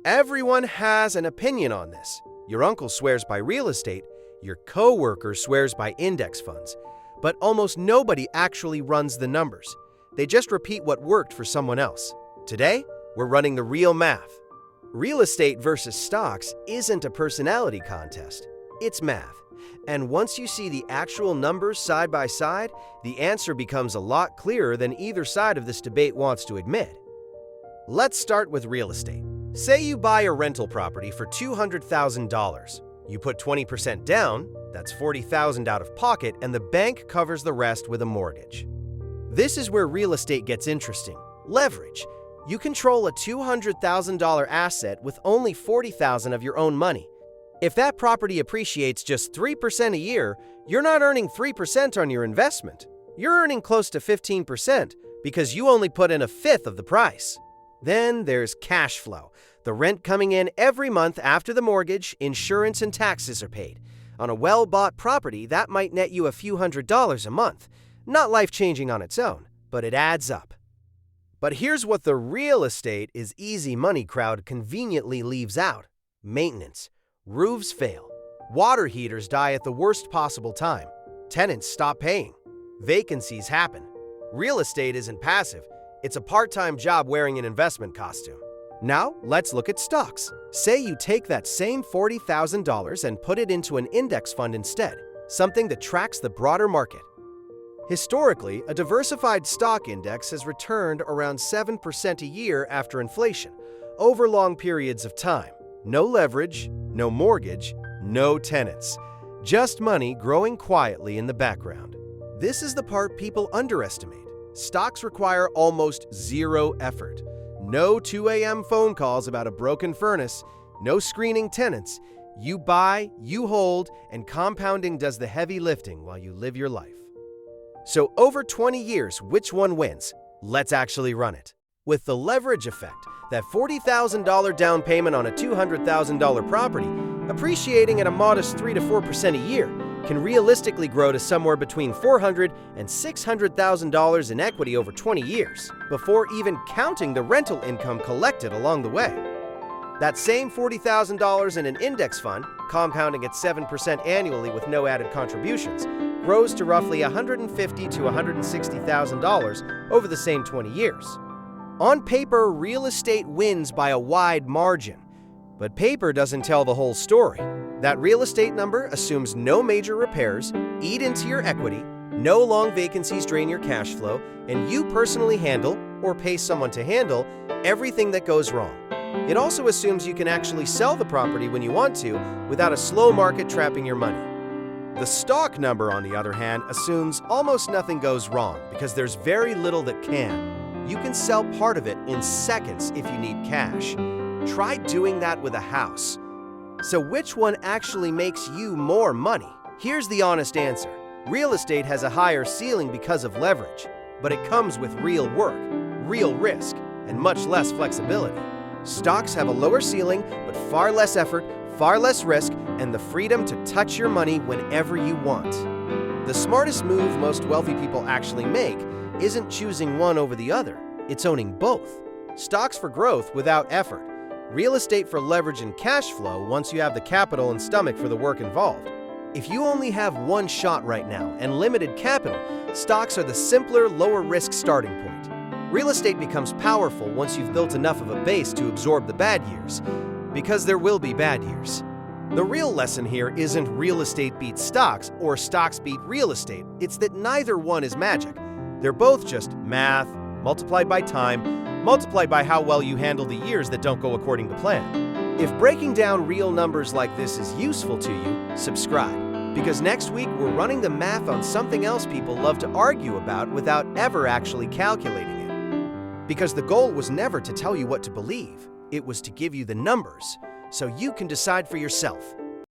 Everyone has an opinion on this. Your uncle swears by real estate, your coworker swears by index funds, but almost nobody actually runs the numbers. They just repeat what worked for someone else. Today, we're running the real math. Real estate versus stocks isn't a personality contest. It's math. And once you see the actual numbers side by side, the answer becomes a lot clearer than either side of this debate wants to admit. Let's start with real estate. Say you buy a rental property for $200,000. You put 20% down, that's $40,000 out of pocket, and the bank covers the rest with a mortgage. This is where real estate gets interesting. Leverage. You control a $200,000 asset with only $40,000 of your own money. If that property appreciates just 3% a year, you're not earning 3% on your investment. You're earning close to 15% because you only put in a fifth of the price. Then there's cash flow, the rent coming in every month after the mortgage, insurance, and taxes are paid. On a well-bought property, that might net you a few $100s a month. Not life-changing on its own, but it adds up. But here's what the real estate is easy money crowd conveniently leaves out. Maintenance. Roofs fail. Water heaters die at the worst possible time. Tenants stop paying. Vacancies happen. Real estate isn't passive. It's a part-time job wearing an investment costume. Now, let's look at stocks. Say you take that same $40,000 and put it into an index fund instead, something that tracks the broader market. Historically, a diversified stock index has returned around 7% a year after inflation, over long periods of time. No leverage, no mortgage, no tenants. Just money growing quietly in the background. This is the part people underestimate. Stocks require almost zero effort. No 2 a.m. phone calls about a broken furnace, no screening tenants. You buy, you hold, and compounding does the heavy lifting while you live your life. So over 20 years, which one wins? Let's actually run it. With the leverage effect, that $40,000 down payment on a $200,000 property, appreciating at a modest 3 to 4% a year, can realistically grow to somewhere between $400,000 and $600,000 in equity over 20 years, before even counting the rental income collected along the way. That same $40,000 in an index fund, compounding at 7% annually with no added contributions, grows to roughly $150,000 to $160,000 over the same 20 years. On paper, real estate wins by a wide margin, but paper doesn't tell the whole story. That real estate number assumes no major repairs, eat into your equity, no long vacancies drain your cash flow, and you personally handle, or pay someone to handle, everything that goes wrong. It also assumes you can actually sell the property when you want to without a slow market trapping your money. The stock number, on the other hand, assumes almost nothing goes wrong because there's very little that can. You can sell part of it in seconds if you need cash. Try doing that with a house. So which one actually makes you more money? Here's the honest answer. Real estate has a higher ceiling because of leverage, but it comes with real work, real risk, and much less flexibility. Stocks have a lower ceiling, but far less effort, far less risk, and the freedom to touch your money whenever you want. The smartest move most wealthy people actually make isn't choosing one over the other, it's owning both. Stocks for growth without effort. Real estate for leverage and cash flow once you have the capital and stomach for the work involved. If you only have one shot right now and limited capital, stocks are the simpler, lower-risk starting point. Real estate becomes powerful once you've built enough of a base to absorb the bad years, because there will be bad years. The real lesson here isn't real estate beats stocks or stocks beat real estate. It's that neither one is magic. They're both just math, multiplied by time, multiplied by how well you handle the years that don't go according to plan. If breaking down real numbers like this is useful to you, subscribe. Because next week we're running the math on something else people love to argue about without ever actually calculating it. Because the goal was never to tell you what to believe, it was to give you the numbers, so you can decide for yourself.